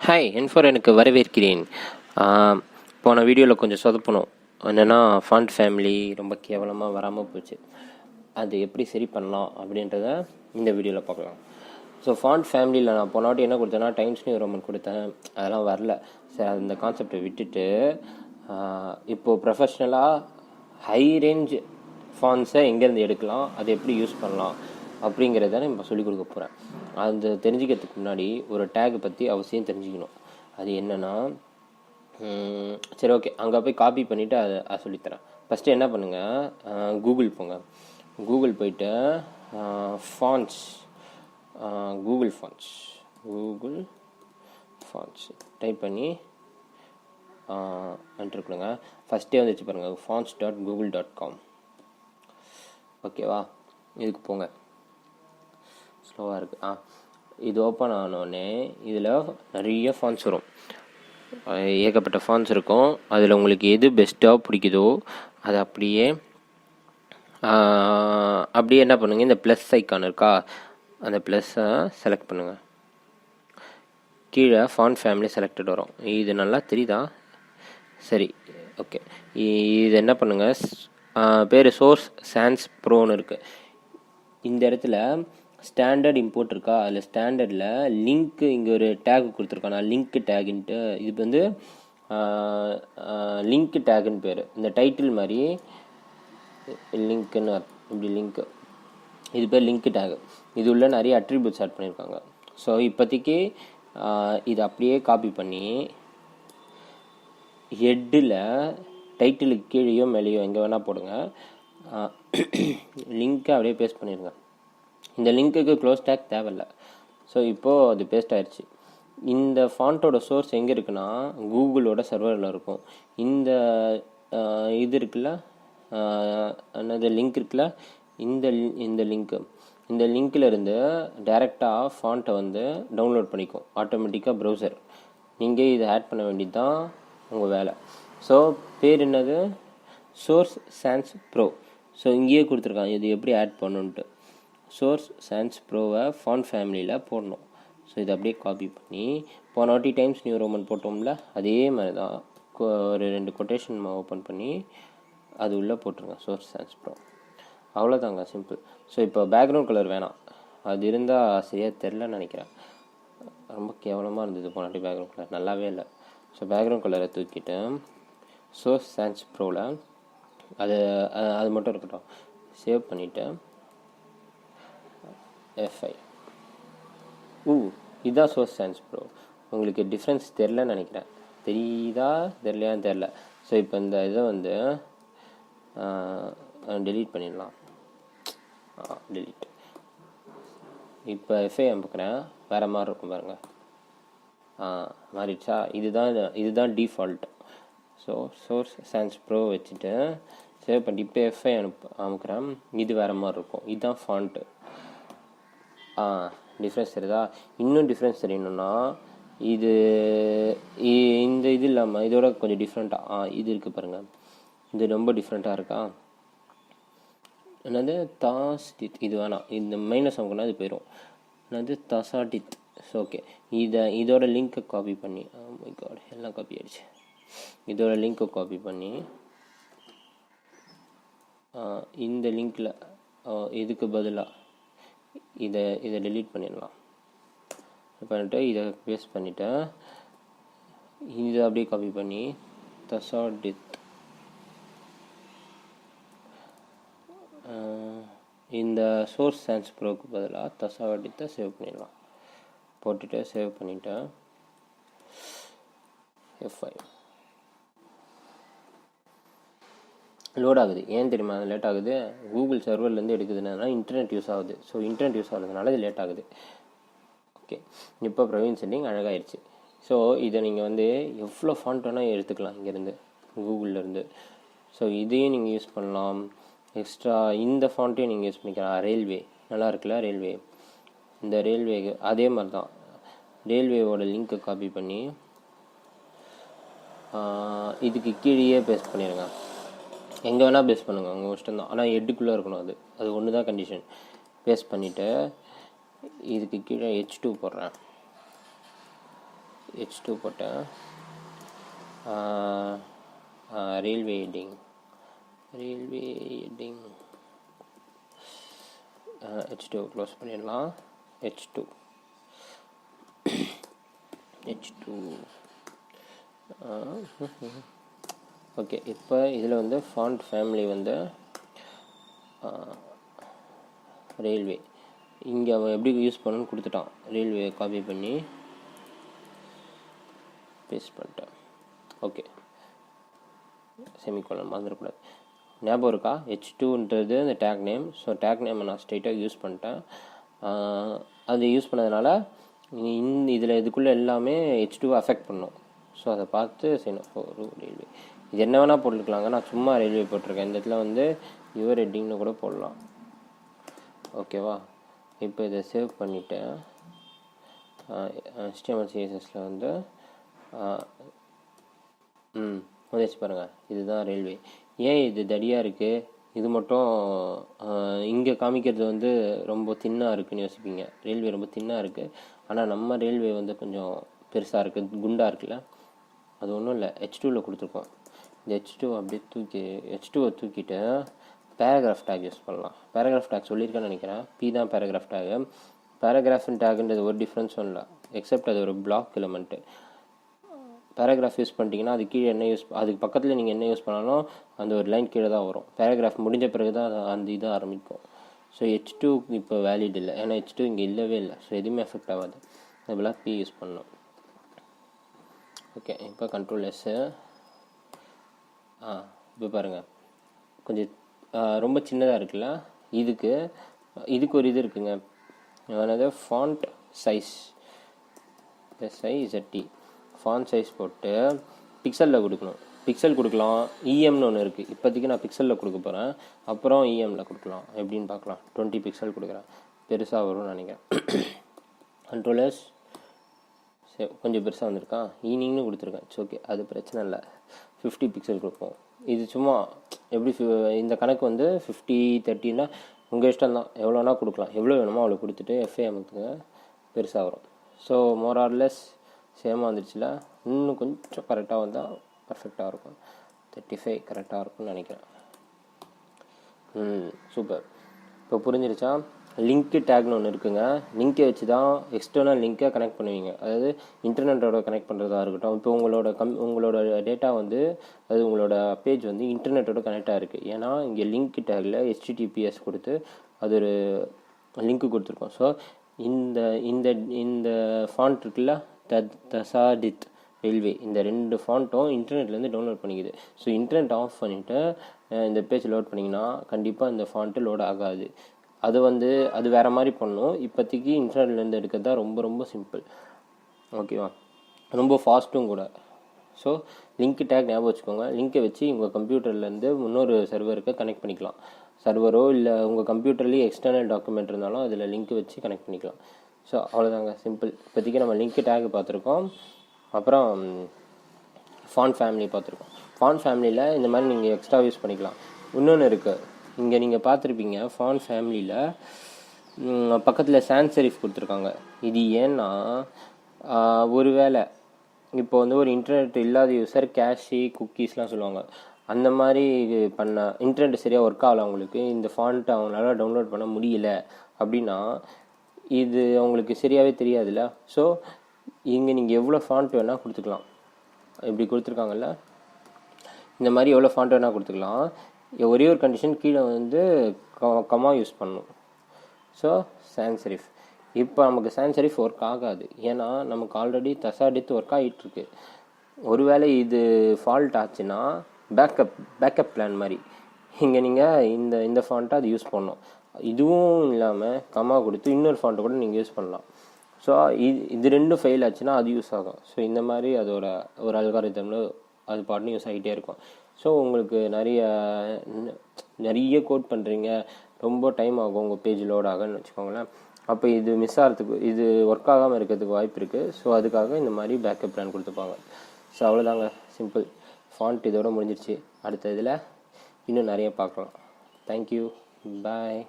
Hi எனக்கு வரவேற்கிறேன். போன வீடியோவில் கொஞ்சம் சொதப்பணும். என்னென்னா ஃபாண்ட் ஃபேமிலி ரொம்ப கேவலமாக வராமல் போச்சு. அது எப்படி சரி பண்ணலாம் அப்படின்றத இந்த வீடியோவில் பார்க்கலாம். ஸோ ஃபாண்ட் ஃபேமிலியில் நான் போன வாட்டி என்ன கொடுத்தேன்னா டைம்ஸ் நியூ ரோமன் கொடுத்தேன், அதெல்லாம் வரல. சரி, அந்த கான்செப்டை விட்டுட்டு இப்போது ப்ரொஃபஷ்னலாக ஹை ரேஞ்ச் ஃபாண்ட்ஸை எங்கேருந்து எடுக்கலாம், அதை எப்படி யூஸ் பண்ணலாம் அப்படிங்கிறத நான் இப்போ சொல்லிக் கொடுக்க போகிறேன். அது தெரிஞ்சுக்கிறதுக்கு முன்னாடி ஒரு டேக் பற்றி அவசியம் தெரிஞ்சுக்கணும். அது என்னென்னா, சரி ஓகே, அங்கே போய் காப்பி பண்ணிவிட்டு அதை சொல்லித்தரேன். ஃபஸ்ட்டு என்ன பண்ணுங்கள், கூகுள் போங்க. கூகுள் போயிட்டு ஃபாண்ட்ஸ், கூகுள் ஃபாண்ட்ஸ் டைப் பண்ணி என்டர் பண்ணுங்க. ஃபஸ்ட்டே வந்துச்சு பாருங்கள், fonts.google.com. ஓகேவா, இதுக்கு போங்க. ஸ்லோவாக இருக்குது. இது ஓப்பன் ஆனோடனே இதில் நிறைய ஃபாண்ட்ஸ் வரும், ஏகப்பட்ட ஃபாண்ட்ஸ் இருக்கும். அதில் உங்களுக்கு எது பெஸ்ட்டாக பிடிக்குதோ அதை அப்படியே என்ன பண்ணுங்கள், இந்த ப்ளஸ் ஐக்கான் இருக்கா, அந்த ப்ளஸ்ஸை செலக்ட் பண்ணுங்கள். கீழே ஃபாண்ட் ஃபேமிலி செலக்டட் வரும். இது நல்லா தெரியுதா? சரி, ஓகே. இது என்ன பண்ணுங்கள், பேர் சோர்ஸ் சான்ஸ் ப்ரோன்னு இருக்குது. இந்த இடத்துல ஸ்டாண்டர்ட் இம்போர்ட் இருக்கா, அதில் ஸ்டாண்டர்டில் லிங்க்கு இங்கே ஒரு டேக் கொடுத்துருக்கான். நான் லிங்க் டேகுன்ட்டு, இது வந்து லிங்க் டேகுன்னு பேர். இந்த டைட்டில் மாதிரி லிங்க்குன்னு இப்படி லிங்க்கு, இது பேர் லிங்க் டேகு. இது உள்ள நிறைய அட்ரிபியூட்ஸ் ஆட் பண்ணியிருக்காங்க. ஸோ இப்போதைக்கு இது அப்படியே காப்பி பண்ணி ஹெட்டில் டைட்டிலுக்கு கீழேயோ மேலேயோ எங்கே வேணால் போடுங்க. லிங்க்கை அப்படியே பேஸ்ட் பண்ணிடுங்க. இந்த லிங்க்குக்கு க்ளோஸ் டேக் தேவையில்லை. ஸோ இப்போது அது பேஸ்ட் ஆயிடுச்சு. இந்த ஃபாண்ட்டோட சோர்ஸ் எங்கே இருக்குன்னா கூகுளோட சர்வரில் இருக்கும். இந்த இது இருக்குல்ல, என்னது லிங்க் இருக்குல்ல, இந்த லிங்க்கில் இருந்து டைரெக்டாக ஃபாண்ட்டை வந்து டவுன்லோட் பண்ணிக்கும் ஆட்டோமேட்டிக்காக ப்ரௌசர். நீங்கள் இதை ஆட் பண்ண வேண்டியது தான் உங்கள் வேலை. ஸோ பேர் என்னது, சோர்ஸ் சான்ஸ் ப்ரோ. ஸோ இங்கேயே கொடுத்துருக்காங்க இது எப்படி ஆட் பண்ணணுன்ட்டு. சோர்ஸ் சான்ஸ் ப்ரோவை ஃபாண்ட் ஃபேமிலியில் போடணும். ஸோ இதை அப்படியே காப்பி பண்ணி போன வாட்டி டைம்ஸ் நியூ ரோமன் போட்டோம்ல, அதே மாதிரி தான் ஒரு 2 கொட்டேஷன் ஓப்பன் பண்ணி அது உள்ளே போட்டுருங்க, சோர்ஸ் சான்ஸ் ப்ரோ. அவ்வளோதாங்க, சிம்பிள். ஸோ இப்போ பேக்ரவுண்ட் கலர் வேணாம், அது இருந்தால் சரியாக தெரிலன்னு நினைக்கிறேன். ரொம்ப கேவலமாக இருந்தது போன வாட்டி பேக்ரவுண்ட் கலர், நல்லாவே இல்லை. ஸோ பேக்ரவுண்ட் கலரை தூக்கிட்டு சோர்ஸ் சான்ஸ் ப்ரோவில் அது மட்டும் இருக்கட்டும், சேவ் பண்ணிவிட்டு F5. இதுதான் சோர்ஸ் சான்ஸ் ப்ரோ. உங்களுக்கு டிஃப்ரென்ஸ் தெரிலன்னு நினைக்கிறேன். தெரியுதா தெரிலையான்னு தெரில. ஸோ இப்போ இந்த இதை வந்து டெலீட் பண்ணிடலாம். டெலீட். இப்போ F5 அமுக்கிறேன், வேறு மாதிரி இருக்கும் பாருங்கள். மாறிடுச்சா? இதுதான் default. So source chance bro வச்சுட்டு சேவ் பண்ணி இப்போ F5 அமுக்கிறேன், இது வேறு மாதிரி இருக்கும். இதுதான் ஃபாண்ட்டு. டிஃப்ரென்ஸ் தெரியுதா? இன்னும் டிஃப்ரென்ஸ் தெரியணுன்னா இது இல்லாமல் இதோட கொஞ்சம் டிஃப்ரெண்ட்டாக இது இருக்குது பாருங்கள். இது ரொம்ப டிஃப்ரெண்ட்டாக இருக்கா? என்னது தாஸ்டித், இது வேணாம், இந்த மைனஸ் அமுக்குனா இது போயிடும். என்னது தசாடித். ஸோ ஓகே, இதோட லிங்க்கை காப்பி பண்ணி, மை காட் எல்லாம் காப்பி ஆகிடுச்சு. இதோட லிங்க்கை காப்பி பண்ணி இந்த லிங்க்கில் இதுக்கு பதிலாக இதை டெலீட் பண்ணிடலாம். பண்ணிட்டு இதை பேஸ்ட் பண்ணிவிட்டு இதை அப்படியே காப்பி பண்ணி தசாடித், இந்த சோர்ஸ் சான்ஸ் ப்ரோக்கு பதிலாக தசாடித்தை சேவ் பண்ணிடலாம். போட்டுட்டு சேவ் பண்ணிவிட்டு F5 லோட் ஆகுது. ஏன் தெரியுமா அது லேட் ஆகுது? கூகுள் சர்வர்லேருந்து எடுக்குதுன்னா இன்டர்நெட் யூஸ் ஆகுது. ஸோ இன்டர்நெட் யூஸ் ஆகுறதுனால இது லேட் ஆகுது. ஓகே, இப்போ ப்ரவீன் செட்டிங் அழகாயிருச்சு. ஸோ இதை நீங்கள் வந்து எவ்வளோ ஃபாண்ட் வேணால் எடுத்துக்கலாம் இங்கேருந்து, கூகுள்லேருந்து. ஸோ இதையும் நீங்கள் யூஸ் பண்ணலாம். எக்ஸ்ட்ரா இந்த ஃபாண்ட்டையும் நீங்கள் யூஸ் பண்ணிக்கலாம். ரயில்வே நல்லா இருக்குல்ல, ரயில்வே. இந்த ரயில்வேக்கு அதே மாதிரி தான், ரயில்வேவோட லிங்க்கை காப்பி பண்ணி இதுக்கு கீழேயே பேஸ்ட் பண்ணிடுங்க. எங்கே வேணால் பேஸ்ட் பண்ணுங்கள், உங்கள் இஷ்டம் தான். ஆனால் ஹெட்டுக்குள்ளே இருக்கணும், அது ஒன்று தான் கண்டிஷன். பேஸ்ட் பண்ணிவிட்டு இதுக்கு கீழே H2 போடுறேன். H2 போட்டேன். ரயில்வே ஹெட்டிங் H2 க்ளோஸ் பண்ணிடலாம். H2 okay. இப்போ இதில் வந்து ஃபாண்ட் ஃபேமிலி வந்து ரயில்வே. இங்கே அவன் எப்படி யூஸ் பண்ணணும்னு கொடுத்துட்டான். ரயில்வே காப்பி பண்ணி பேஸ்ட் பண்ணிட்டேன். ஓகே, செமிகோலன் மறந்துடக்கூடாது. ஞாபகம் இருக்கா? H2ன்றது இந்த டேக் நேம். ஸோ டேக் நேமை நான் ஸ்ட்ரெயிட்டாக யூஸ் பண்ணிட்டேன். அது யூஸ் பண்ணதுனால இதில் இதுக்குள்ளே எல்லாமே H2 அஃபெக்ட் பண்ணும். ஸோ அதை பார்த்து செய்யணும். ரயில்வே இது என்ன வேணால் போட்டுக்கலாங்க. நான் சும்மா ரயில்வே போட்டிருக்கேன். இந்த இடத்துல வந்து யுவர் ஹெட்டிங்னு கூட போடலாம். ஓகேவா? இப்போ இதை சேவ் பண்ணிவிட்டு HTML CSSல வந்து வந்துச்சு பாருங்கள். இதுதான் ரயில்வே. ஏன் இது தடியாக இருக்குது? இது மட்டும் இங்கே காமிக்கிறது வந்து ரொம்ப தின்னாக இருக்குதுன்னு யோசிப்பீங்க. ரயில்வே ரொம்ப தின்னாக இருக்குது. ஆனால் நம்ம ரயில்வே வந்து கொஞ்சம் பெருசாக இருக்குது, குண்டாக இருக்குல்ல. அது ஒன்றும் இல்லை, H2வில் கொடுத்துருக்கோம். இந்த H2 அப்படியே H2வை தூக்கிட்டு பேராகிராஃப் டேக் யூஸ் பண்ணலாம். பேராகிராஃப் டேக் சொல்லியிருக்கேன்னு நினைக்கிறேன். P தான் பேராகிராஃப் டேகு. பேராகிராஃப் டேகுன்றது ஒரு டிஃப்ரென்ஸும் இல்லை, எக்ஸப்ட் அது ஒரு பிளாக் எலிமெண்ட்டு. பேராகிராஃப் யூஸ் பண்ணிட்டீங்கன்னா அது கீழே என்ன அதுக்கு பக்கத்தில் நீங்கள் என்ன யூஸ் பண்ணாலும் அந்த ஒரு லைன் கீழே தான் வரும். பேராகிராஃப் முடிஞ்ச பிறகு தான் அந்த இது ஆரம்பிக்கும். ஸோ H2 இப்போ வேலிட் இல்லை, ஏன்னா H2 இங்கே இல்லவே இல்லை. ஸோ எதுவுமே எஃபெக்ட் ஆகாது. அதுபோல் P யூஸ் பண்ணணும். ஓகே, இப்போ Ctrl+S. இப்போ பாருங்கள், கொஞ்சம் ரொம்ப சின்னதாக இருக்குல்ல. இதுக்கு ஒரு இது இருக்குங்க. அதாவது font size, SIZT font size போட்டு பிக்சலில் கொடுக்கணும். பிக்சல் கொடுக்கலாம், EMன்னு ஒன்று இருக்குது. இப்போதைக்கு நான் பிக்சலில் கொடுக்க போகிறேன். அப்புறம் EMல கொடுக்கலாம். எப்படின்னு பார்க்கலாம். 20 பிக்சல் கொடுக்குறேன். பெருசாக வரும்னு நினைக்கிறேன். Ctrl+S. சரி, கொஞ்சம் பெருசாக வந்திருக்கான். ஈனிங்னு கொடுத்துருக்கேன். இட்ஸ் ஓகே, அது பிரச்சனை இல்லை. 50 பிக்சல் கொடுப்போம். இது சும்மா எப்படி இந்த கணக்கு வந்து 50, 30ன்னா உங்கள் இஷ்டம் தான். எவ்வளோனா கொடுக்கலாம். எவ்வளோ வேணுமோ அவ்வளோ கொடுத்துட்டு FA அமுத்துங்க, பெருசாக வரும். ஸோ மோர் ஆர் லெஸ் சேமாக வந்துடுச்சுல. இன்னும் கொஞ்சம் கரெக்டாக வந்தால் பர்ஃபெக்டாக இருக்கும். 35 கரெக்டாக இருக்கும்னு நினைக்கிறேன். சூப்பர். இப்போ புரிஞ்சிருச்சா? லிங்க்கு டேக்னு ஒன்று இருக்குங்க. லிங்க்கை வச்சு தான் எக்ஸ்டர்னல் லிங்க்கை கனெக்ட் பண்ணுவீங்க. அதாவது இன்டர்நெட்டோட கனெக்ட் பண்ணுறதா இருக்கட்டும். இப்போ உங்களோட டேட்டா வந்து, அது உங்களோட பேஜ் வந்து இன்டர்நெட்டோட கனெக்டாக இருக்குது. ஏன்னா இங்கே லிங்க் டேக்கில் HTTPS கொடுத்து அது ஒரு லிங்க்கு கொடுத்துருக்கோம். ஸோ இந்த இந்த இந்த ஃபாண்ட் இருக்குல்ல, தசாடித் ரயில்வே, இந்த 2 ஃபாண்ட்டும் இன்டர்நெட்லேருந்து டவுன்லோட் பண்ணிக்குது. ஸோ இன்டர்நெட் ஆஃப் பண்ணிவிட்டு இந்த பேஜ் லோட் பண்ணிங்கன்னா கண்டிப்பாக இந்த ஃபாண்ட்டு லோட் ஆகாது. அது வேறு மாதிரி பண்ணணும். இப்போதைக்கு இன்டர்நெட்லேருந்து எடுக்கிறது தான் ரொம்ப ரொம்ப சிம்பிள். ஓகேவா? ரொம்ப ஃபாஸ்ட்டும் கூட. ஸோ லிங்க் டேக் ஞாபகம் வச்சுக்கோங்க. லிங்க்கை வச்சு உங்கள் கம்ப்யூட்டர்லேருந்து இன்னொரு சர்வருக்கு கனெக்ட் பண்ணிக்கலாம். சர்வரோ இல்லை உங்கள் கம்ப்யூட்டர்லேயே எக்ஸ்டர்னல் டாக்குமெண்ட் இருந்தாலும் அதில் லிங்க் வச்சு கனெக்ட் பண்ணிக்கலாம். ஸோ அவ்வளோதாங்க, சிம்பிள். இப்போதைக்கு நம்ம லிங்க் டேக் பார்த்துருக்கோம். அப்புறம் ஃபாண்ட் ஃபேமிலி பார்த்துருக்கோம். ஃபாண்ட் ஃபேமிலியில் இந்த மாதிரி நீங்கள் எக்ஸ்ட்ரா யூஸ் பண்ணிக்கலாம். இன்னொன்று இருக்குது, இங்கே நீங்கள் பார்த்துருப்பீங்க. ஃபாண்ட் ஃபேமிலியில் பக்கத்தில் சான்ஸ் செரிஃப் கொடுத்துருக்காங்க. இது ஏன்னா ஒருவேளை இப்போ வந்து ஒரு இன்டர்நெட் இல்லாத யூஸர் கேஷி குக்கீஸ்லாம் சொல்லுவாங்க. அந்த மாதிரி பண்ண இன்டர்நெட் சரியாக ஒர்க் ஆகலை, அவங்களுக்கு இந்த ஃபாண்ட்டை அவங்களால டவுன்லோட் பண்ண முடியல அப்படின்னா இது அவங்களுக்கு சரியாகவே தெரியாதுல்ல. ஸோ இங்கே நீங்கள் எவ்வளோ ஃபாண்ட் வேணால் கொடுத்துக்கலாம். இப்படி கொடுத்துருக்காங்கல்ல, இந்த மாதிரி எவ்வளோ ஃபாண்ட் வேணால் கொடுத்துக்கலாம். ஒரே ஒரு கண்டிஷன், கீழே வந்து கமா யூஸ் பண்ணணும். So chance sheriff. இப்போ நமக்கு சான்ஸ் செரிஃப் ஒர்க் ஆகாது. ஏன்னா நமக்கு ஆல்ரெடி தசாடித்து ஒர்க் ஆகிட்டுருக்கு. ஒருவேளை இது ஃபால்ட் ஆச்சுன்னா பேக்கப் பிளான் மாதிரி இங்கே நீங்கள் இந்த ஃபாண்ட்டை அது யூஸ் பண்ணணும். இதுவும் இல்லாமல் கமா கொடுத்து இன்னொரு ஃபாண்ட்டை கூட நீங்கள் யூஸ் பண்ணலாம். ஸோ இது ரெண்டும் ஃபெயில் ஆச்சுன்னா அது யூஸ் ஆகும். ஸோ இந்த மாதிரி அதோட ஒரு அல்காரிதம்ல அது பாட்டுன்னு யூஸ் ஆகிட்டே இருக்கும். ஸோ உங்களுக்கு நிறைய கோட் பண்ணுறீங்க, ரொம்ப டைம் ஆகும் உங்கள் பேஜ் லோட் ஆகுன்னு வச்சுக்கோங்களேன். அப்போ இது மிஸ் ஆகிறதுக்கு, இது ஒர்க் ஆகாமல் இருக்கிறதுக்கு வாய்ப்பு இருக்குது. ஸோ அதுக்காக இந்த மாதிரி பேக்கப் பிளான் கொடுத்துப்பாங்க. ஸோ அவ்வளோதாங்க, சிம்பிள். ஃபாண்ட் இதோட முடிஞ்சிருச்சு. அடுத்த இதில் இன்னும் நிறைய பார்க்கலாம். தேங்க்யூ, பாய்.